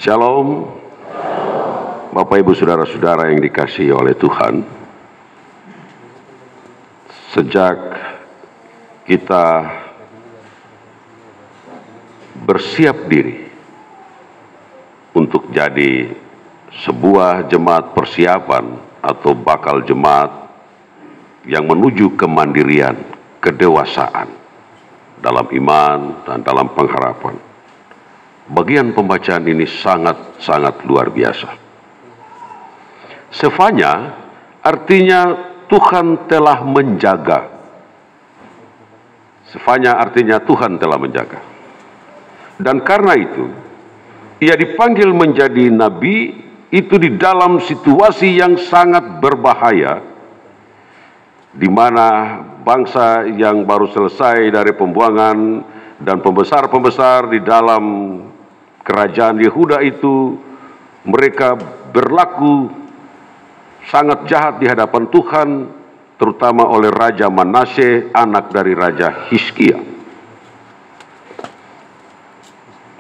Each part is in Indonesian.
Shalom, Bapak Ibu Saudara-saudara yang dikasihi oleh Tuhan. Sejak kita bersiap diri untuk jadi sebuah jemaat persiapan atau bakal jemaat yang menuju kemandirian, kedewasaan dalam iman dan dalam pengharapan. Bagian pembacaan ini sangat luar biasa. Sefanya artinya Tuhan telah menjaga. Sefanya artinya Tuhan telah menjaga. Dan karena itu, ia dipanggil menjadi nabi itu di dalam situasi yang sangat berbahaya, di mana bangsa yang baru selesai dari pembuangan dan pembesar-pembesar di dalam kerajaan Yehuda itu, mereka berlaku sangat jahat di hadapan Tuhan, terutama oleh Raja Manasye, anak dari Raja Hizkia.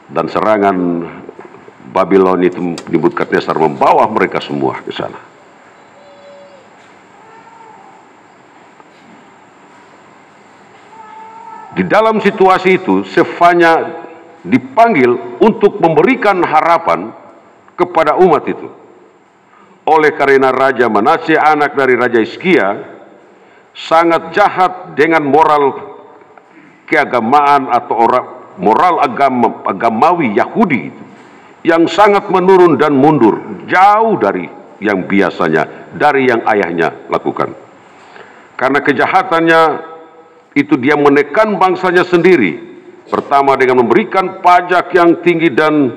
Dan serangan Babylon itu Nebukadnezar membawa mereka semua ke sana. Di dalam situasi itu, Sefanya dipanggil untuk memberikan harapan kepada umat itu. Oleh karena Raja Manasye, anak dari Raja Hizkia, sangat jahat dengan moral keagamaan atau moral agamawi Yahudi itu, yang sangat menurun dan mundur, jauh dari yang biasanya, dari yang ayahnya lakukan. Karena kejahatannya itu, dia menekan bangsanya sendiri. Pertama dengan memberikan pajak yang tinggi, dan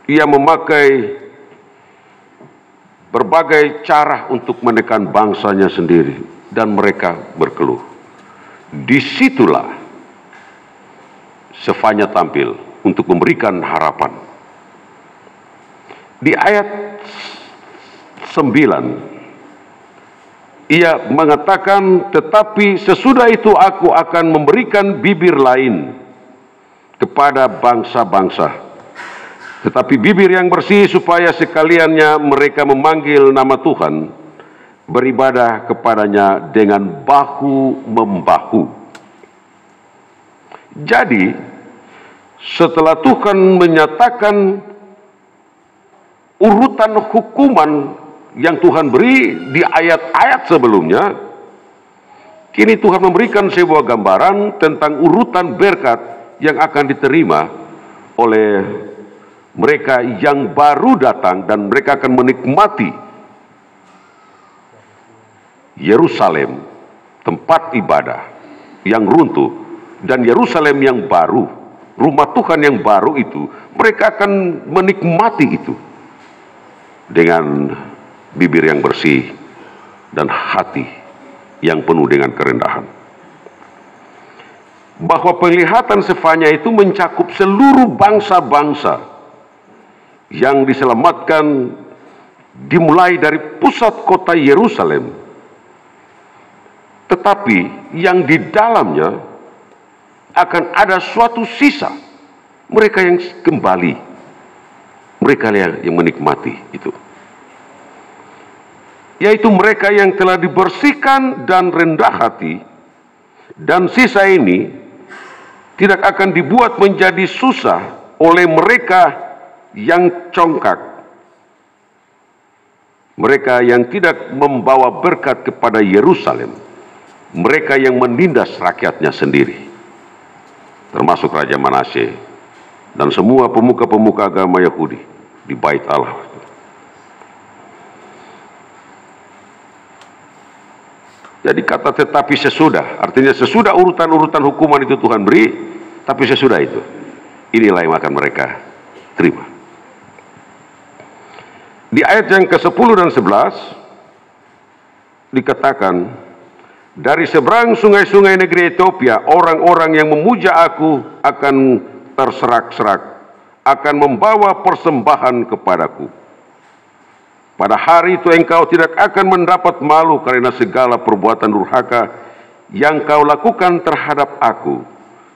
ia memakai berbagai cara untuk menekan bangsanya sendiri, dan mereka berkeluh. Disitulah Sefanya tampil untuk memberikan harapan. Di ayat 9 ia mengatakan, tetapi sesudah itu aku akan memberikan bibir lain kepada bangsa-bangsa, tetapi bibir yang bersih, supaya sekaliannya mereka memanggil nama Tuhan, beribadah kepadanya dengan bahu-membahu. Jadi, setelah Tuhan menyatakan urutan hukuman yang Tuhan beri di ayat-ayat sebelumnya, kini Tuhan memberikan sebuah gambaran tentang urutan berkat yang akan diterima oleh mereka yang baru datang, dan mereka akan menikmati Yerusalem, tempat ibadah yang runtuh, dan Yerusalem yang baru, rumah Tuhan yang baru itu. Mereka akan menikmati itu dengan bibir yang bersih dan hati yang penuh dengan kerendahan. Bahwa penglihatan Sefanya itu mencakup seluruh bangsa-bangsa yang diselamatkan, dimulai dari pusat kota Yerusalem, tetapi yang di dalamnya akan ada suatu sisa, mereka yang kembali, mereka yang menikmati itu, yaitu mereka yang telah dibersihkan dan rendah hati. Dan sisa ini tidak akan dibuat menjadi susah oleh mereka yang congkak, mereka yang tidak membawa berkat kepada Yerusalem, mereka yang menindas rakyatnya sendiri, termasuk Raja Manasye dan semua pemuka-pemuka agama Yahudi di Bait Allah. Jadi kata tetapi sesudah, artinya sesudah urutan-urutan hukuman itu Tuhan beri, tapi sesudah itu, inilah yang akan mereka terima. Di ayat yang ke-10 dan 11 dikatakan, dari seberang sungai-sungai negeri Ethiopia, orang-orang yang memuja aku akan terserak-serak, akan membawa persembahan kepadaku. Pada hari itu engkau tidak akan mendapat malu karena segala perbuatan durhaka yang kau lakukan terhadap aku.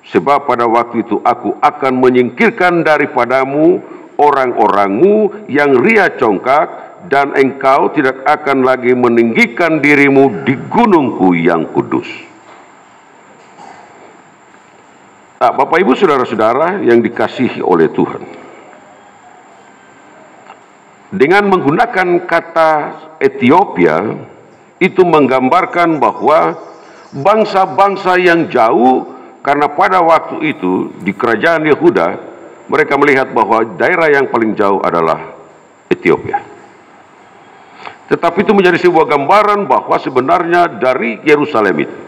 Sebab pada waktu itu aku akan menyingkirkan daripadamu orang-orangmu yang ria congkak, dan engkau tidak akan lagi meninggikan dirimu di gunungku yang kudus. Nah, Bapak Ibu saudara-saudara yang dikasihi oleh Tuhan, dengan menggunakan kata Ethiopia itu menggambarkan bahwa bangsa-bangsa yang jauh, karena pada waktu itu di kerajaan Yehuda mereka melihat bahwa daerah yang paling jauh adalah Ethiopia. Tetapi itu menjadi sebuah gambaran bahwa sebenarnya dari Yerusalem itu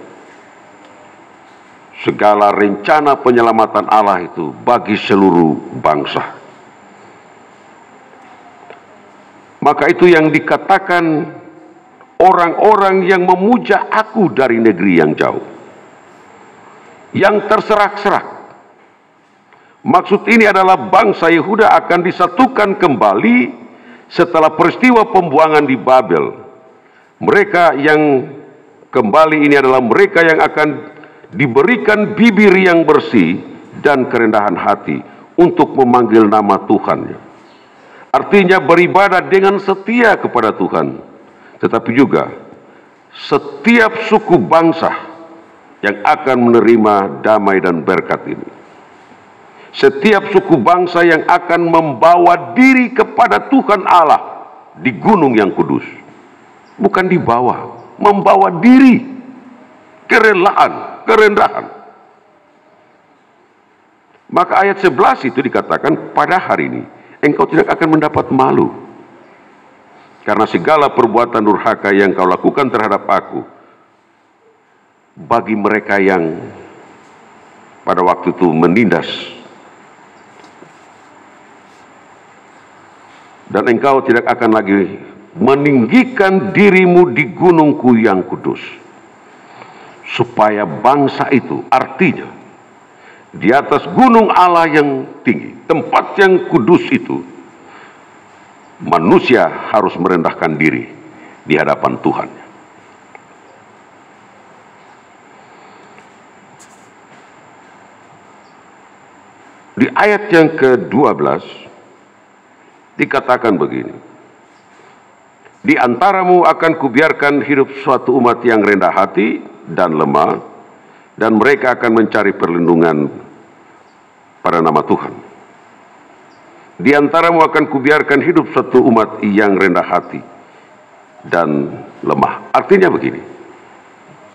segala rencana penyelamatan Allah itu bagi seluruh bangsa. Maka itu yang dikatakan orang-orang yang memuja aku dari negeri yang jauh, yang terserak-serak. Maksud ini adalah bangsa Yehuda akan disatukan kembali setelah peristiwa pembuangan di Babel. Mereka yang kembali ini adalah mereka yang akan diberikan bibir yang bersih dan kerendahan hati untuk memanggil nama Tuhan. Artinya beribadah dengan setia kepada Tuhan. Tetapi juga setiap suku bangsa yang akan menerima damai dan berkat ini. Setiap suku bangsa yang akan membawa diri kepada Tuhan Allah di gunung yang kudus. Bukan dibawa, membawa diri, kerelaan, kerendahan. Maka ayat 11 itu dikatakan, pada hari ini engkau tidak akan mendapat malu, karena segala perbuatan durhaka yang kau lakukan terhadap aku, bagi mereka yang pada waktu itu menindas. Dan engkau tidak akan lagi meninggikan dirimu di gunungku yang kudus. Supaya bangsa itu, artinya di atas gunung Allah yang tinggi, tempat yang kudus itu, manusia harus merendahkan diri di hadapan Tuhan. Di ayat yang ke-12 dikatakan begini, di antaramu akan kubiarkan hidup suatu umat yang rendah hati dan lemah, dan mereka akan mencari perlindungan pada nama Tuhan. Di antaramu akan kubiarkan hidup suatu umat yang rendah hati dan lemah. Artinya begini,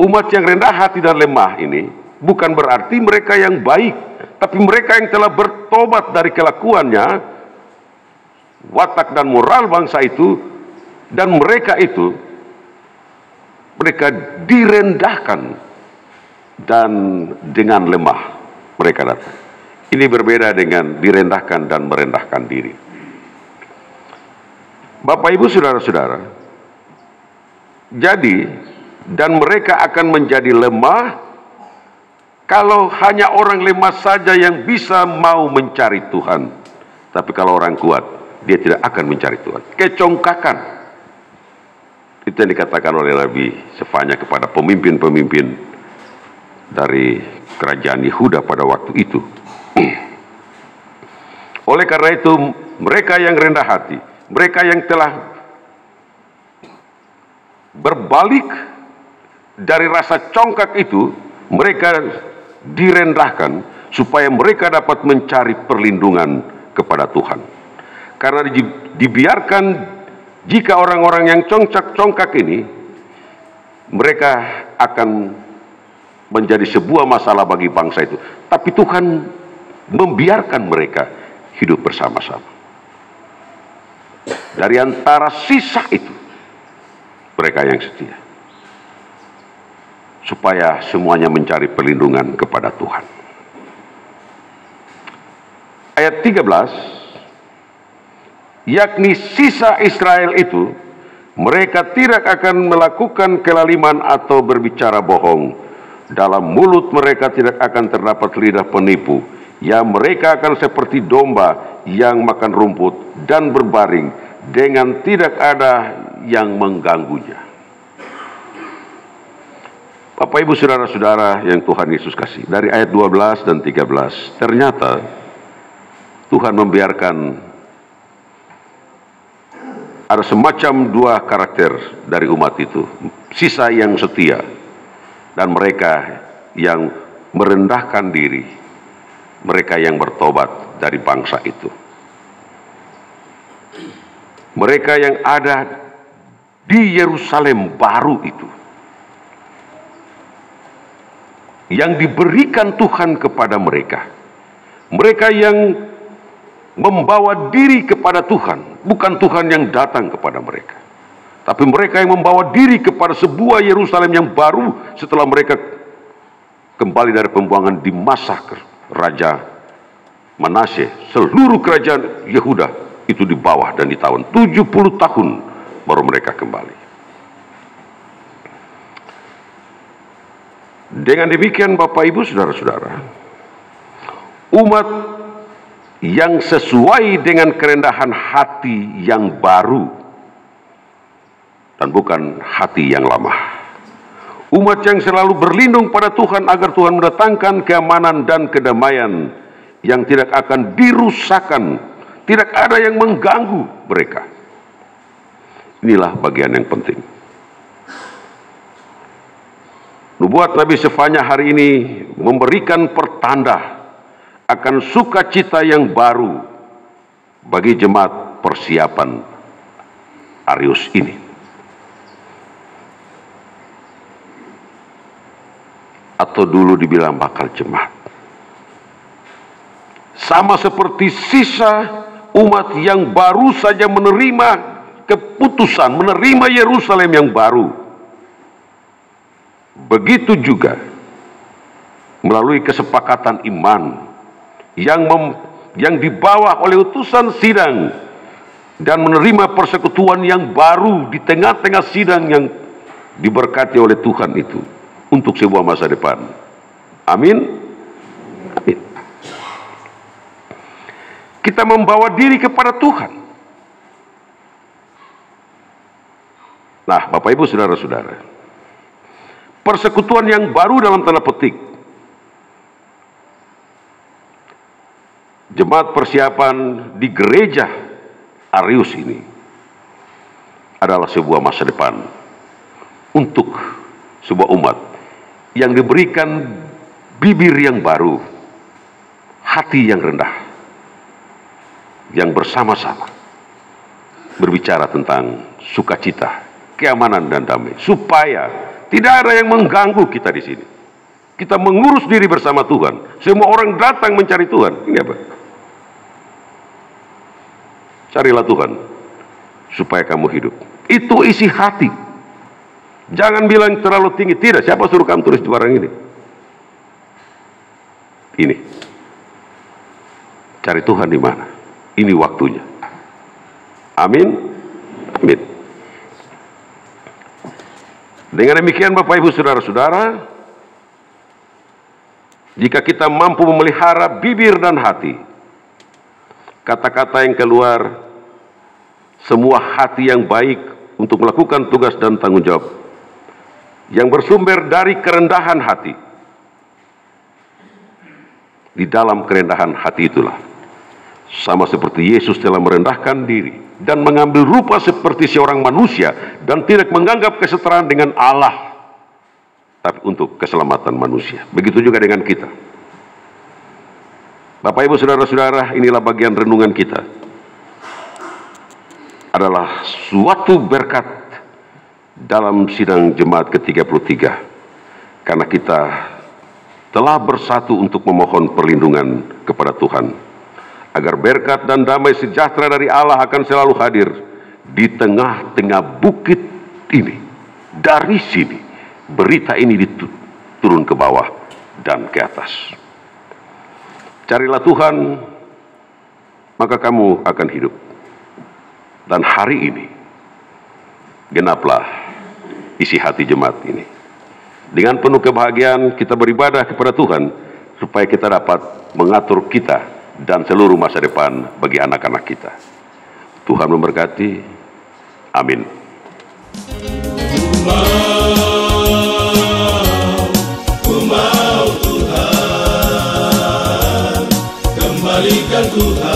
umat yang rendah hati dan lemah ini bukan berarti mereka yang baik, tapi mereka yang telah bertobat dari kelakuannya, watak dan moral bangsa itu, dan mereka itu, mereka direndahkan dan dengan lemah mereka datang. Ini berbeda dengan direndahkan dan merendahkan diri. Bapak Ibu saudara-saudara, jadi dan mereka akan menjadi lemah kalau hanya orang lemah saja yang bisa mau mencari Tuhan. Tapi kalau orang kuat, dia tidak akan mencari Tuhan. Kecongkakan. Itu yang dikatakan oleh Nabi Sefanya kepada pemimpin-pemimpin dari kerajaan Yehuda pada waktu itu. Oleh karena itu, mereka yang rendah hati, mereka yang telah berbalik dari rasa congkak itu, mereka direndahkan supaya mereka dapat mencari perlindungan kepada Tuhan. Karena dibiarkan jika orang-orang yang congkak ini, mereka akan menjadi sebuah masalah bagi bangsa itu. Tapi Tuhan membiarkan mereka hidup bersama-sama. Dari antara sisa itu, mereka yang setia. Supaya semuanya mencari perlindungan kepada Tuhan. Ayat 13, yakni sisa Israel itu, mereka tidak akan melakukan kelaliman atau berbicara bohong. Dalam mulut mereka tidak akan terdapat lidah penipu. Ya, mereka akan seperti domba yang makan rumput dan berbaring dengan tidak ada yang mengganggunya. Bapak Ibu saudara-saudara yang Tuhan Yesus kasih, dari ayat 12 dan 13, ternyata Tuhan membiarkan ada semacam dua karakter dari umat itu, sisa yang setia dan mereka yang merendahkan diri, mereka yang bertobat dari bangsa itu. Mereka yang ada di Yerusalem baru itu, yang diberikan Tuhan kepada mereka, mereka yang membawa diri kepada Tuhan, bukan Tuhan yang datang kepada mereka, tapi mereka yang membawa diri kepada sebuah Yerusalem yang baru setelah mereka kembali dari pembuangan di masa Raja Manasye. Seluruh kerajaan Yehuda itu di bawah, dan di tahun 70 tahun baru mereka kembali. Dengan demikian Bapak Ibu Saudara-saudara, umat yang sesuai dengan kerendahan hati yang baru dan bukan hati yang lama, umat yang selalu berlindung pada Tuhan agar Tuhan mendatangkan keamanan dan kedamaian yang tidak akan dirusakkan, tidak ada yang mengganggu mereka. Inilah bagian yang penting. Nubuat Nabi Sefanya hari ini memberikan pertanda akan sukacita yang baru bagi jemaat persiapan Arius ini. Atau dulu dibilang bakal jemaat. Sama seperti sisa umat yang baru saja menerima keputusan, menerima Yerusalem yang baru. Begitu juga melalui kesepakatan iman yang dibawa oleh utusan sidang dan menerima persekutuan yang baru di tengah-tengah sidang yang diberkati oleh Tuhan itu untuk sebuah masa depan. Amin. Amin. Kita membawa diri kepada Tuhan. Nah, Bapak Ibu Saudara-saudara, persekutuan yang baru dalam tanda petik, jemaat persiapan di gereja Arius ini adalah sebuah masa depan untuk sebuah umat yang diberikan bibir yang baru, hati yang rendah, yang bersama-sama berbicara tentang sukacita, keamanan dan damai, supaya tidak ada yang mengganggu kita di sini. Kita mengurus diri bersama Tuhan. Semua orang datang mencari Tuhan. Ini apa? Carilah Tuhan supaya kamu hidup. Itu isi hati. Jangan bilang terlalu tinggi. Tidak, siapa suruh kamu tulis di barang ini? Ini. Cari Tuhan di mana? Ini waktunya. Amin. Amin. Dengan demikian Bapak Ibu Saudara-saudara, jika kita mampu memelihara bibir dan hati, kata-kata yang keluar, semua hati yang baik untuk melakukan tugas dan tanggung jawab yang bersumber dari kerendahan hati. Di dalam kerendahan hati itulah, sama seperti Yesus telah merendahkan diri dan mengambil rupa seperti seorang manusia dan tidak menganggap kesetaraan dengan Allah, tapi untuk keselamatan manusia. Begitu juga dengan kita. Bapak Ibu Saudara-saudara, inilah bagian renungan kita. Adalah suatu berkat dalam sidang jemaat ke-33, karena kita telah bersatu untuk memohon perlindungan kepada Tuhan, agar berkat dan damai sejahtera dari Allah akan selalu hadir di tengah-tengah bukit ini. Dari sini, berita ini turun ke bawah dan ke atas. Carilah Tuhan, maka kamu akan hidup. Dan hari ini, genaplah isi hati jemaat ini. Dengan penuh kebahagiaan kita beribadah kepada Tuhan, supaya kita dapat mengatur kita dan seluruh masa depan bagi anak-anak kita. Tuhan memberkati. Amin. Ku mau Tuhan, kembalikan Tuhan.